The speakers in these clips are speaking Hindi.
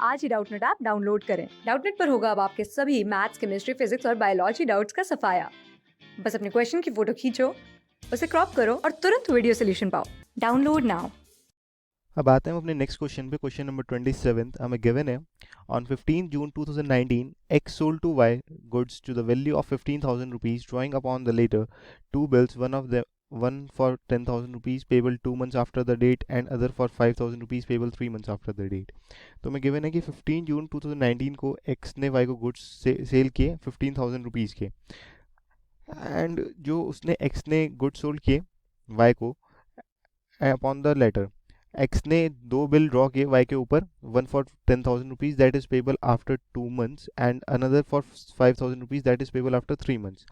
आज ही डाउटनेट ऐप डाउनलोड करें। डाउटनेट पर होगा अब आपके सभी मैथ्स, केमिस्ट्री, फिजिक्स और बायोलॉजी डाउट्स का सफाया। बस अपने क्वेश्चन की फोटो खींचो, उसे क्रॉप करो और तुरंत वीडियो सोल्यूशन पाओ। Download now. अब आते हैं हम अपने नेक्स्ट क्वेश्चन पे। क्वेश्चन नंबर 27 हमें गिवन है, on 15 June 2019 x sold to y goods to the value of 15,000 rupees, drawing upon the later two bills, one for 10,000 rupees payable 2 months after the date and other for 5,000 rupees payable 3 months after the date। तो हमें गिवन है कि 15 जून 2019 को x ने y को गुड्स सेल किए 15,000 रुपीज़ के, एंड जो उसने x ने गुड्स सोल्ड किए y को अपॉन द लेटर, एक्स ने दो बिल ड्रॉ किए वाई के ऊपर, one for 10,000 rupees that is payable after 2 months and another for 5,000 rupees that is payable after 3 months।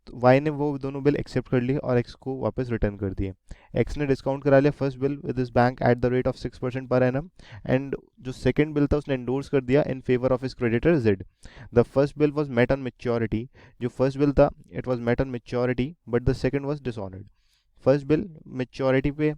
तो वाई ने वो दोनों बिल एक्सेप्ट कर लिए और एक्स को वापस रिटर्न कर दिए। एक्स ने डिस्काउंट करा लिया first bill with his bank at the rate of 6% per annum, and जो सेकंड बिल था उसने एंडोर्स कर दिया in favour of his creditor Z. The first bill was met on maturity, जो फर्स्ट बिल था it was met on maturity but the second was dishonoured. First bill maturity पे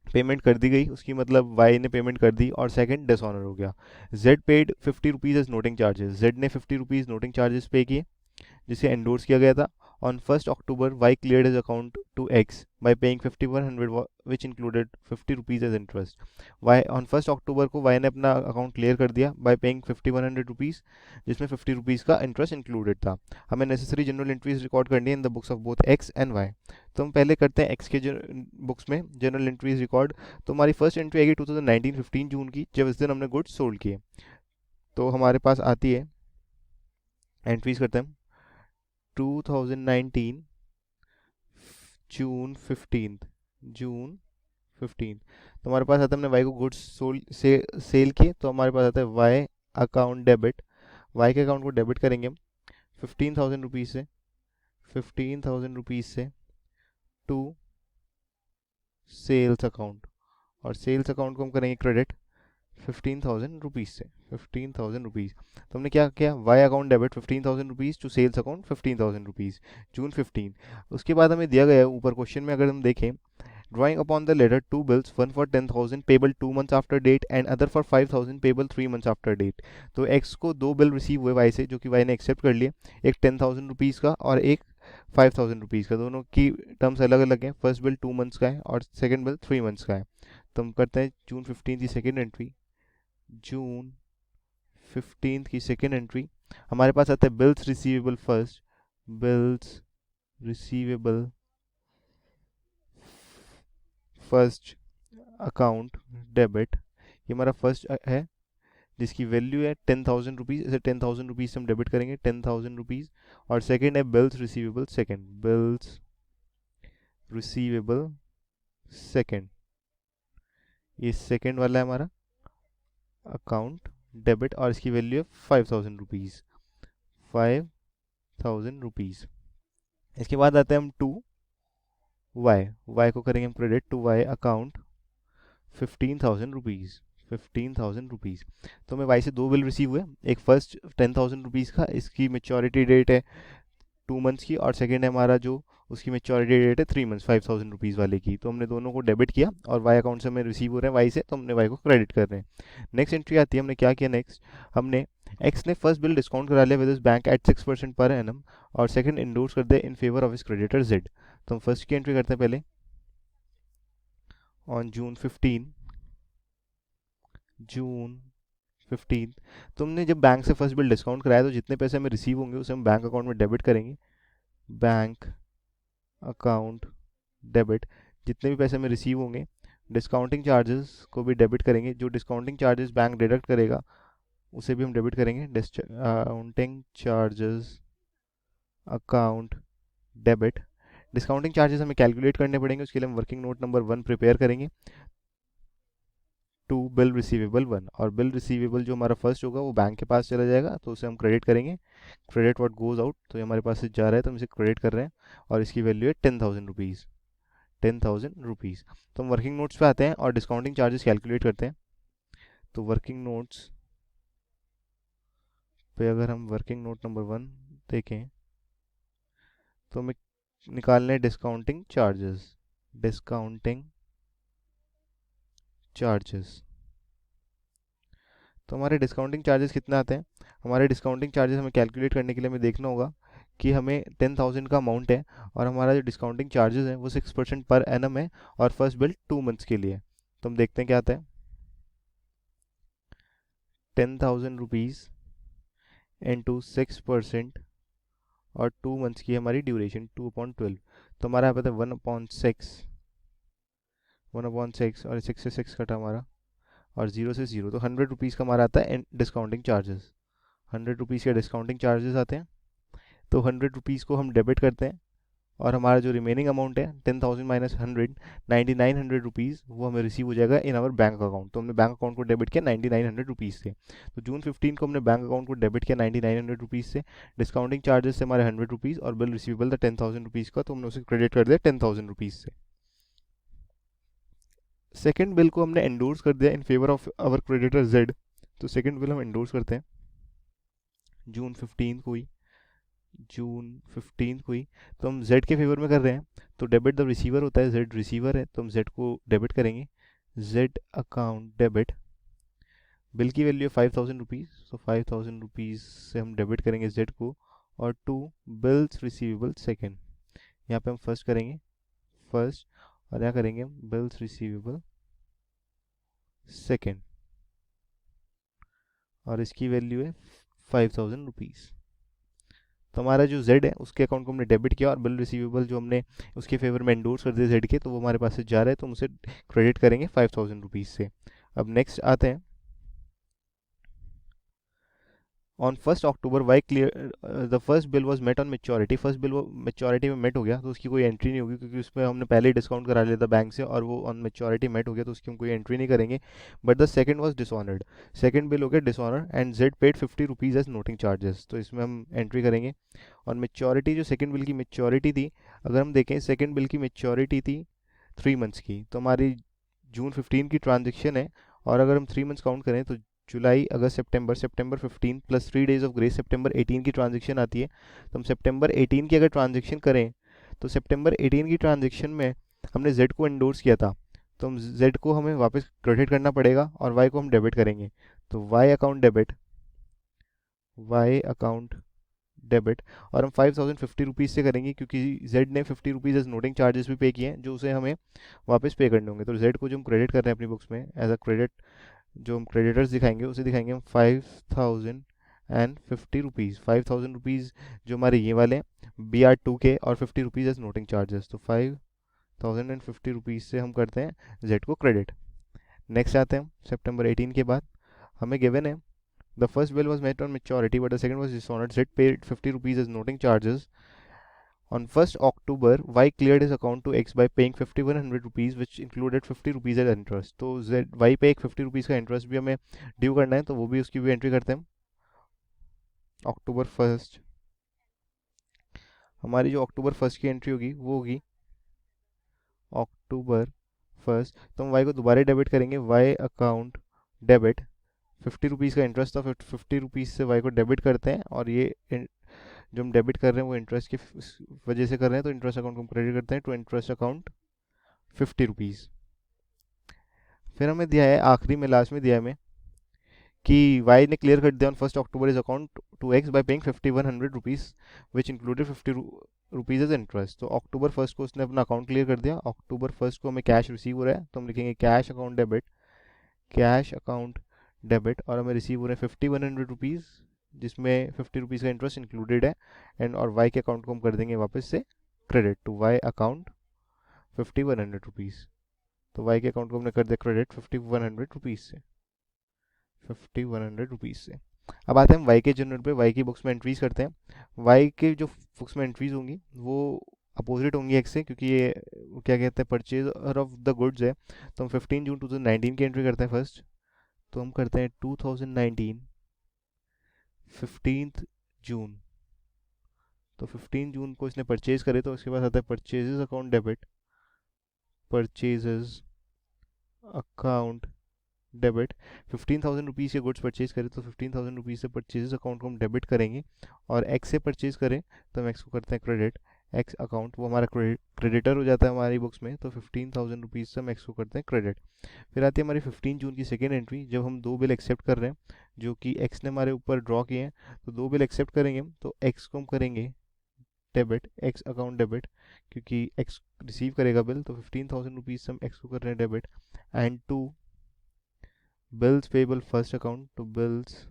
पेमेंट कर दी गई उसकी, मतलब वाई ने पेमेंट कर दी, और सेकंड डिसऑनर हो गया। Z paid 50 rupees as noting charges, Z ने 50 रुपीज नोटिंग चार्जेस पे किए जिसे एंडोर्स किया गया था। On 1 October Y cleared his account to X by paying 5100 which included 50 rupees as interest. Y on 1 October को वाई ने अपना अकाउंट क्लियर कर दिया बाय पेइंग 5100 रुपीज, जिसमें 50 रुपीज का इंटरेस्ट इंक्लूडेड था। हमें नेसेसरी जनरल एंट्रीज रिकॉर्ड करनी है in the books of both X and Y. तो हम पहले करते हैं एक्स के बुक्स में जनरल एंट्रीज रिकॉर्ड। तो हमारी फर्स्ट एंट्री आएगी 2019 15 जून की, जब इस दिन हमने गुड्स सोल्ड किए। तो हमारे पास आती है, एंट्रीज करते हैं हम, 2019 जून 15, जून 15। तो हमारे पास आता है हमने वाई को गुड्स सोल्ड से सेल किए, तो हमारे पास आता है वाई अकाउंट डेबिट। वाई के अकाउंट को डेबिट करेंगे हम 15,000 रुपीज़ से, 15,000 रुपीज़ से टू सेल्स अकाउंट, और सेल्स अकाउंट को हम करेंगे क्रेडिट 15,000 रुपीज़ से, 15,000 रुपीज़। तो हमने क्या किया, Y account debit 15,000 rupees to sales account 15,000 rupees, June 15। उसके बाद हमें दिया गया है ऊपर क्वेश्चन में, अगर हम देखें, drawing upon the letter two bills, one for 10,000 payable 2 months after date and other for 5,000 payable 3 months after date. तो एक्स को दो बिल रिसीव हुए वाई से, जो कि वाई ने एक्सेप्ट कर लिए, एक 10,000 रुपीज़ का और एक 5,000 रुपीज़ का। दोनों की टर्म्स अलग अलग हैं, फर्स्ट बिल 2 months का है और सेकेंड बिल 3 months का है। तो हम करते हैं जून 15 की सेकेंड एंट्री, जून 15 की सेकेंड एंट्री। हमारे पास आता है bills receivable first, bills receivable first account debit, ये हमारा फर्स्ट है जिसकी वैल्यू है 10,000 रुपीज़। इसे 10,000 रुपीज़ से हम डेबिट करेंगे, 10,000 रुपीज़। और सेकेंड है bills receivable second, bills receivable second, ये सेकेंड वाला है हमारा अकाउंट डेबिट, और इसकी वैल्यू है 5,000 रुपीज़, 5,000 रुपीज़। इसके बाद आते हैं हम टू वाई, वाई को करेंगे हम credit to Y account 15,000 rupees, 15,000 rupees. तो हमें वाई से दो बिल रिसीव हुए, एक फर्स्ट 10,000 रुपीज़ का, इसकी मेच्योरिटी डेट है 2 months की, और सेकेंड है हमारा जो उसकी मेच्योरिटी डेट है 3 months 5,000 रुपीज़ वाले की। तो हमने दोनों को डेबिट किया और वाई अकाउंट से हमें रिसीव हो रहे हैं वाई से, तो हमने वाई को क्रेडिट कर रहे हैं। नेक्स्ट एंट्री आती है, हमने क्या किया नेक्स्ट, हमने एक्स ने फर्स्ट बिल डिस्काउंट करा लिया with his bank eight 6% per annum, और सेकंड इंडोर्स कर दिया in favour of his creditor Z. तो हम फर्स्ट की एंट्री करते हैं पहले, ऑन जून 15, जून 15। तुमने जब बैंक से फर्स्ट बिल डिस्काउंट कराया तो जितने पैसे हमें रिसीव होंगे उसे हम बैंक अकाउंट में डेबिट करेंगे, बैंक अकाउंट डेबिट। जितने भी पैसे हमें रिसीव होंगे, डिस्काउंटिंग चार्जेस को भी डेबिट करेंगे, जो डिस्काउंटिंग चार्जेस बैंक डिडक्ट करेगा उसे भी हम डेबिट करेंगे, discounting charges account debit. Discounting charges हमें कैलकुलेट करने पड़ेंगे, उसके लिए हम वर्किंग नोट नंबर 1 प्रिपेयर करेंगे टू बिल रिसीवेबल 1, और बिल रिसीवेबल जो हमारा फर्स्ट होगा वो बैंक के पास चला जाएगा, तो उसे हम क्रेडिट करेंगे, क्रेडिट व्हाट गोज आउट। तो ये हमारे पास से जा रहा है तो हम इसे क्रेडिट कर रहे हैं, और इसकी वैल्यू है 10,000 रुपीज़, 10,000 रुपीज़। तो हम वर्किंग नोट्स पे आते हैं और डिस्काउंटिंग चार्जेस कैलकुलेट करते हैं। तो वर्किंग नोट्स पे अगर हम वर्किंग नोट नंबर 1 देखें, तो हमें निकालने हैं डिस्काउंटिंग चार्जेस, डिस्काउंटिंग चार्जेस। तो हमारे डिस्काउंटिंग चार्जेस कितना आते हैं? हमारे डिस्काउंटिंग चार्जेस हमें कैलकुलेट करने के लिए हमें देखना होगा कि हमें 10,000 का अमाउंट है और हमारा जो डिस्काउंटिंग चार्जेस है वो 6% पर एनम है और फर्स्ट बिल 2 मंथ्स के लिए। तो हम देखते हैं क्या आता है। 10,000 रुपीज़ इंटू 6% और 2 मंथ्स की हमारी ड्यूरेशन 2/12, तो हमारा यहाँ पे था 1/6 और 6 से 6 कटा हमारा और 0 से 0, तो 100 रुपीज़ का हमारा आता है डिस्काउंटिंग चार्जेस। 100 रुपीज़ के डिस्काउंटिंग चार्जेस आते हैं, तो 100 रुपीज़ को हम डेबिट करते हैं और हमारा जो रिमेनिंग अमाउंट है 10,000 माइनस 100, 9,900 रुपीज़ वो हमें रिसीव हो जाएगा इन आवर बैंक अकाउंट। तो हमने बैंक अकाउंट को डेबिट किया 9,900 रुपीज़ से। तो जून 15 को हमने बैंक अकाउंट को डेबिट किया 9,900 रुपीज़ से, डिस्काउंटिंग चार्जेस से हमारे 100 रुपीज़ और बिल रिसीवेबल था 10,000 रुपीज़ का, तो हमने उसे क्रेडिट कर दिया 10,000 रुपीज़ से। सेकेंड बिल को हमने एंडोर्स कर दिया in favour of our creditor Z. तो सेकेंड बिल हम एंडोर्स करते हैं जून 15 को ही, तो हम जेड के फेवर में कर रहे हैं। तो डेबिट द रिसीवर होता है, जेड रिसीवर है, तो हम जेड को डेबिट करेंगे। जेड अकाउंट डेबिट, बिल की वैल्यू है 5,000 रुपीज़, तो 5,000 रुपीज़ से हम डेबिट करेंगे जेड को। और टू बिल्स रिसीवेबल सेकेंड, यहाँ पे हम फर्स्ट करेंगे फर्स्ट और यहाँ करेंगे हम बिल्स रिसीवेबल सेकेंड और इसकी वैल्यू है 5,000 रुपीज़। तो हमारा जो जेड है उसके अकाउंट को हमने डेबिट किया और बिल रिसीवेबल जो हमने उसके फेवर में एंडोर्स कर दिया जेड के, तो वो हमारे पास से जा रहा है, तो हम उसे क्रेडिट करेंगे 5,000 रुपीज़ से। अब नेक्स्ट आते हैं, on 1 October Y clear the first bill was met on maturity. First bill वो मेच्योरिटी में मेट हो गया, तो उसकी कोई एंट्री नहीं होगी क्योंकि उसमें हमने पहले ही डिस्काउंट करा लिया था बैंक से और वो ऑन मेच्योरिटी मेट हो गया, तो उसकी हम कोई एंट्री नहीं करेंगे। But the second was dishonoured, second bill हो गया dishonour and Z paid 50 rupees as noting charges, तो इसमें हम एंट्री करेंगे। और मेच्योरिटी जो सेकंड बिल की मेच्योरिटी थी, अगर हम देखें सेकंड बिल की मेच्योरिटी थी 3 मंथ्स की, तो हमारी जून 15 की ट्रांजेक्शन है और अगर हम 3 मंथ्स काउंट करें तो जुलाई अगस्त सितंबर, सितंबर 15 प्लस 3 डेज ऑफ ग्रेस सितंबर 18 की ट्रांजेक्शन आती है। तो हम सितंबर 18 की अगर ट्रांजेक्शन करें तो सितंबर 18 की ट्रांजेक्शन में हमने जेड को एंडोर्स किया था, तो हम जेड को हमें वापस क्रेडिट करना पड़ेगा और वाई को हम डेबिट करेंगे। तो वाई अकाउंट डेबिट और हम 5,050 रुपीज़ से करेंगे क्योंकि जेड ने 50 रुपीज़ एज नोटिंग चार्जेस भी पे किए हैं जो उसे हमें वापस पे करने होंगे। तो जेड को जो हम क्रेडिट कर रहे हैं अपनी बुक्स में एज अ क्रेडिट, जो हम क्रेडिटर्स दिखाएंगे उसे दिखाएंगे हम 5,050 रुपीज़। 5,000 रुपीज़ जो हमारे ये वाले हैं BR2 के और 50 रुपीज़ एज नोटिंग चार्जेस, तो 5,050 रुपीज़ से हम करते हैं जेड को क्रेडिट। नेक्स्ट आते हैं सितंबर 18 के बाद, हमें गिवन है the first bill was met on maturity but the second was dishonoured, Z paid 50 rupees as noting charges. On 1st October, Y cleared his account to X by paying 5,100 rupees, which included 50 rupees as interest. तो Z Y पे एक 50 रुपीज़ का इंटरेस्ट भी हमें ड्यू करना है, तो वो भी उसकी भी एंट्री करते हैं हम। अक्टूबर 1 हमारी जो अक्टूबर 1 की एंट्री होगी वो होगी अक्टूबर 1, तो हम Y को दोबारा डेबिट करेंगे। Y अकाउंट डेबिट, 50 रुपीज़ का इंटरेस्ट था, 50 रुपीज़ से Y को डेबिट करते हैं और ये जो हम डेबिट कर रहे हैं वो इंटरेस्ट की वजह से कर रहे हैं, तो इंटरेस्ट अकाउंट को हम क्रेडिट करते हैं टू इंटरेस्ट अकाउंट 50 रुपीज़। फिर हमें दिया है आखिरी में, लास्ट में दिया है हमें कि वाई ने क्लियर कर दिया on 1 October his account to X by paying 5,100 rupees which included 50 rupees as interest. तो अक्टूबर 1 को उसने अपना अकाउंट क्लियर कर दिया। अक्टूबर 1 को हमें कैश रिसीव हो रहा है, तो हम लिखेंगे कैश अकाउंट डेबिट और हमें रिसीव हो रहे हैं 5,100 रुपीज़ जिसमें 50 रुपीज़ का इंटरेस्ट इंक्लूडेड है एंड और वाई के अकाउंट को हम कर देंगे वापस से credit to Y account 5,100 rupees. तो वाई के अकाउंट को हमने कर दिया क्रेडिट 5,100 रुपीज़ से 5,100 रुपीज़ से। अब आते हैं हम वाई के जर्नल पे, वाई की बुक्स में एंट्रीज करते हैं। वाई के जो बुक्स में एंट्रीज होंगी वो अपोजिट होंगी एक्स से, क्योंकि ये क्या कहते हैं परचेजर ऑफ द गुड्स है। तो हम 15 जून 2019 की एंट्री करते हैं फर्स्ट, तो हम करते हैं 2019 15 जून। तो 15 जून को इसने परचेज करे, तो उसके बाद आता है purchases account debit, purchases account debit. 15,000 rupees के गुड्स परचेज करें तो 15,000 रुपीज़ से परचेजेस अकाउंट को हम डेबिट करेंगे और एक्स से परचेज करें तो हम एक्स को करते हैं क्रेडिट एक्स अकाउंट, वो हमारा क्रेडिटर हो जाता है हमारी बुक्स में, तो 15,000 रुपीज़ से हम एक्स को करते हैं क्रेडिट। फिर आती है हमारी 15 जून की सेकेंड एंट्री, जब हम दो बिल एक्सेप्ट कर रहे हैं जो कि एक्स ने हमारे ऊपर ड्रॉ किए हैं, तो दो बिल एक्सेप्ट करेंगे हम, तो एक्स को हम करेंगे डेबिट, एक्स अकाउंट डेबिट, क्योंकि एक्स रिसीव करेगा बिल, तो 15,000 रुपीज़ से हम एक्स को कर रहे हैं debit. And to bills payable first account, तो बिल्स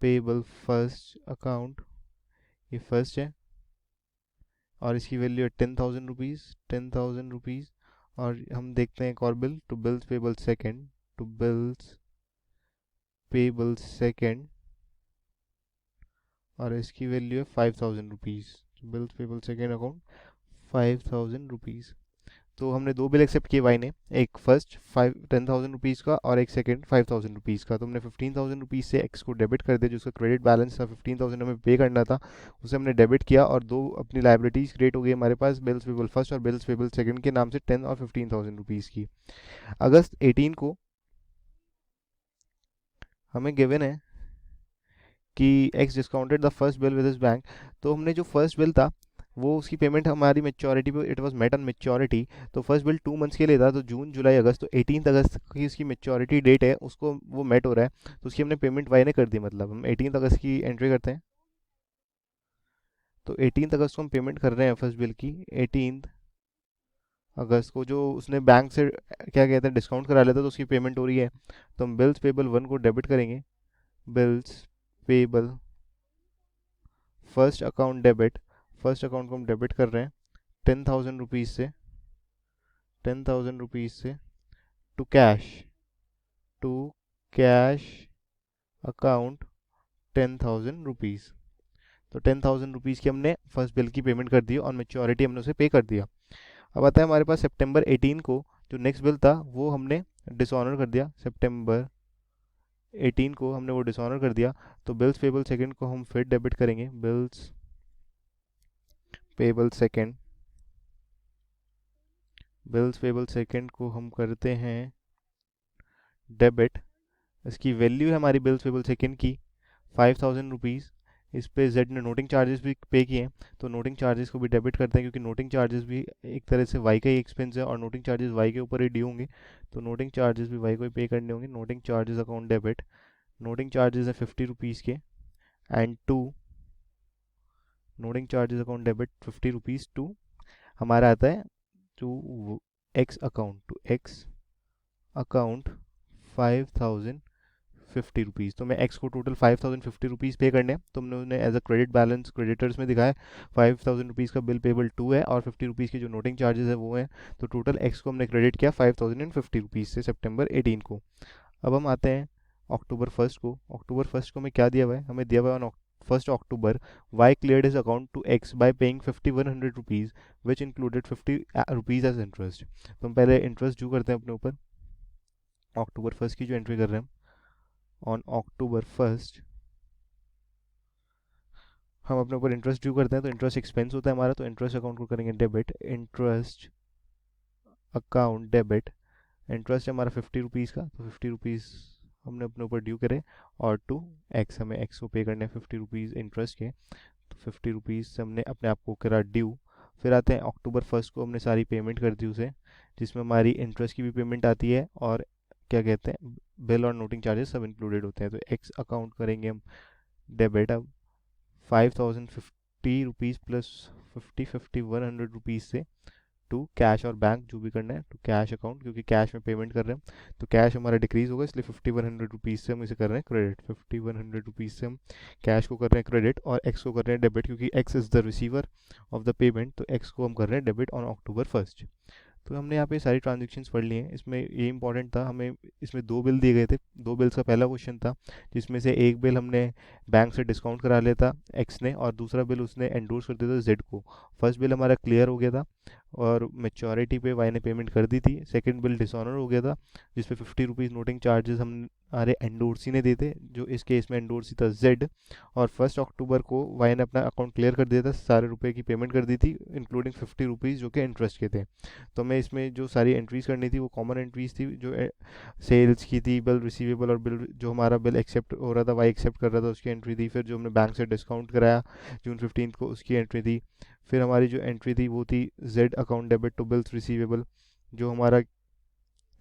पेबल फर्स्ट अकाउंट, ये फर्स्ट है और इसकी वैल्यू है 10,000 रुपीज़, 10,000 रुपीज़। और हम देखते हैं एक और bill, to bills payable second, to bills payable second, और इसकी वैल्यू है 5,000 rupees. Bills payable second account 5,000 rupees. तो हमने दो बिल एक्सेप्ट किए वाई ने, एक फर्स्ट 10,000 रुपीज़ का और एक सेकंड 5,000 रुपीज़ का। तो हमने 15,000 रुपीज़ से एक्स को डेबिट कर दिया, जो उसका क्रेडिट बैलेंस था 15,000 हमें पे करना था, उसे हमने डेबिट किया, और दो अपनी लाइबिलिटीज़ क्रिएट हो गई हमारे पास, बिल्स पेबल फर्स्ट और बिल्स पेबल सेकंड के नाम से 10 और 15,000 रुपीज़ की। अगस्त 18 को हमें गिवन है कि x discounted the first bill with his bank. तो हमने जो फर्स्ट बिल था वो उसकी पेमेंट हमारी मेच्योरिटी पे, it was met on maturity, तो फर्स्ट बिल 2 मंथ्स के लिए था, तो जून जुलाई अगस्त, तो 18 अगस्त की उसकी मेच्योरिटी डेट है, उसको वो मेट हो रहा है, तो उसकी हमने पेमेंट वाई ने कर दी। मतलब हम 18 अगस्त की एंट्री करते हैं, तो 18 अगस्त को हम पेमेंट कर रहे हैं फर्स्ट बिल की। 18 अगस्त को जो उसने बैंक से क्या कहते हैं डिस्काउंट करा लेता, तो उसकी पेमेंट हो रही है, तो हम बिल्स पेबल 1 को डेबिट करेंगे, bills payable first account debit, first account को हम डेबिट कर रहे हैं 10,000 रुपीज़ से, 10,000 रुपीज़ से to cash, to cash account 10,000 rupees. तो 10,000 रुपीज़ की हमने फर्स्ट बिल की पेमेंट कर दी और मेच्योरिटी हमने उसे पे कर दिया। अब आता है हमारे पास सितंबर 18 को जो नेक्स्ट बिल था वो हमने डिसऑनर कर दिया, सितंबर 18 को हमने वो डिसऑनर कर दिया, तो बिल्स पेबल सेकंड को हम फिर डेबिट करेंगे, bills payable second, bills payable second को हम करते हैं डेबिट, इसकी वैल्यू है हमारी बिल्स पेबल सेकंड की 5,000 रुपीज़। इस पे जेड ने नोटिंग चार्जेस भी पे किए हैं, तो नोटिंग चार्जेस को भी डेबिट करते हैं, क्योंकि नोटिंग चार्जेस भी एक तरह से वाई का ही एक्सपेंस है और नोटिंग चार्जेस वाई के ऊपर ही ड्यू होंगे, तो नोटिंग चार्जेस भी वाई को ही पे करने होंगे। Noting charges account debit, noting charges है 50 रुपीज़ के, and to noting charges account debit 50 rupees to हमारा आता है to X account, to X account 5,050 rupees. तो मैं एक्स को टोटल 5,050 रुपीज़ पे करने हैं, तो हमने उन्हें as a credit balance creditors में दिखाया, 5,000 रुपीज़ का बिल पेबल 2 है और 50 रुपीज़ की जो नोटिंग चार्जेस है वो हैं, तो टोटल एक्स को हमने क्रेडिट किया 5,050 रुपीज़ से सितंबर 18 को। अब हम आते हैं अक्टूबर फर्स्ट को, अक्टूबर फर्स्ट को हमें क्या दिया हुआ है, हमें दिया हुआ है on first October Y cleared his account to X by paying 5,100 rupees which included 50 rupees as interest. तो हम पहले इंटरेस्ट ड्यू करते हैं अपने ऊपर, अक्टूबर फर्स्ट की जो एंट्री कर रहे हैं ऑन अक्टूबर फर्स्ट, हम अपने ऊपर इंटरेस्ट ड्यू करते हैं, तो इंटरेस्ट एक्सपेंस होता है हमारा, तो इंटरेस्ट अकाउंट को करेंगे debit, interest account debit, interest है हमारा 50 रुपीज़ का, तो 50 रुपीज़ हमने अपने ऊपर ड्यू करे, और टू एक्स, हमें एक्स को पे करने हैं 50 रुपीज़ इंटरेस्ट के, तो 50 रुपीज़ से हमने अपने आप को करा ड्यू। फिर आते हैं अक्टूबर फर्स्ट को हमने सारी पेमेंट कर दी उसे, जिसमें हमारी इंटरेस्ट की भी पेमेंट आती है और क्या कहते हैं बिल और नोटिंग चार्जेस सब इंक्लूडेड होते हैं, तो एक्स अकाउंट करेंगे हम डेबिट। अब 5,050 रुपीज़ प्लस 1,100 रुपीज़ से टू कैश और बैंक जो भी करना है, टू कैश अकाउंट, क्योंकि कैश में पेमेंट कर रहे हैं, तो कैश हमारा डिक्रीज होगा, इसलिए 5,100 रुपीज़ से हम इसे कर रहे हैं क्रेडिट, 5,100 रुपीज़ से हम कैश को कर रहे हैं क्रेडिट और एक्स को कर रहे हैं डेबिट, क्योंकि x is the receiver of the payment, तो एक्स को हम कर रहे हैं डेबिट ऑन अक्टूबर फर्स्ट। तो हमने यहाँ पे सारी ट्रांजेक्शन्स पढ़ ली हैं। इसमें ये इंपॉर्टेंट था, हमें इसमें दो बिल दिए गए थे, दो बिल्स का पहला क्वेश्चन था जिसमें से एक बिल हमने बैंक से डिस्काउंट करा लिया था एक्स ने, और दूसरा बिल उसने एंडोर्स कर दिया था जेड को। फर्स्ट बिल हमारा क्लियर हो गया था और मेच्योरिटी पे वाई ने पेमेंट कर दी थी। सेकंड बिल डिसऑनर हो गया था जिसपे 50 रुपीज़ नोटिंग चार्जेस हमारे एंडोर्सी ने दिए थे, जो इस केस में एंडोर्सी था जेड। और 1 अक्टूबर को वाई ने अपना अकाउंट क्लियर कर दिया था, सारे रुपए की पेमेंट कर दी थी इंक्लूडिंग 50 रुपीज़ जो कि इंटरेस्ट के थे। तो हमें इसमें जो सारी एंट्रीज़ करनी थी वो कॉमन एंट्रीज़ थी, जो सेल्स की थी, बिल रिसीवेबल और बिल जो हमारा बिल एक्सेप्ट हो रहा था वाई एक्सेप्ट कर रहा था उसकी एंट्री थी, फिर जो हमने बैंक से डिस्काउंट कराया जून 15 को उसकी एंट्री थी, फिर हमारी जो एंट्री थी वो थी Z account debit to bills receivable, जो हमारा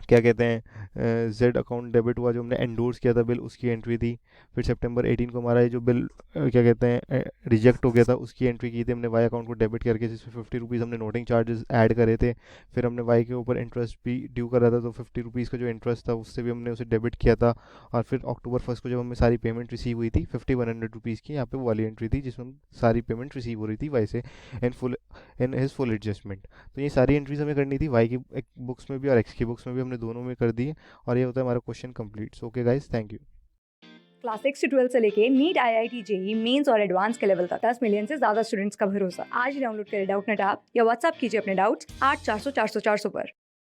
क्या कहते हैं जेड अकाउंट डेबिट हुआ, जो हमने एंडोर्स किया था बिल उसकी एंट्री थी। फिर सितंबर 18 को हमारा ये जो बिल क्या कहते हैं रिजेक्ट हो गया था उसकी एंट्री की थी हमने वाई अकाउंट को डेबिट करके, जिसमें 50 रुपीज़ हमने नोटिंग चार्जेस ऐड करे थे। फिर हमने वाई के ऊपर इंटरेस्ट भी ड्यू करा था, तो 50 रुपीज़ का जो इंटरेस्ट था उससे भी हमने उसे डेबिट किया था। और फिर अक्टूबर 1 को जब हमें सारी पेमेंट रिसीव हुई थी 5100 रुपीज़ की, यहाँ पे वो वाली एंट्री थी जिसमें सारी पेमेंट रिसीव हो रही थी वाई से इन हिज फुल एडजस्टमेंट। तो ये सारी एंट्रीज हमें करनी थी वाई की बुक्स में भी और एक्स की बुक्स में भी, हमने दोनों में कर दी है। और ये होता है हमारा question complete. Okay guys, thank you. Class 6 से 12 से लेके नीट, IIT, जेई मेंस और एडवांस के लेवल तक 10 मिलियन से ज्यादा स्टूडेंट्स का भरोसा। आज ही डाउनलोड करें डाउटनेट ऐप या व्हाट्सएप कीजिए अपने डाउट्स 8400 400 400 पर।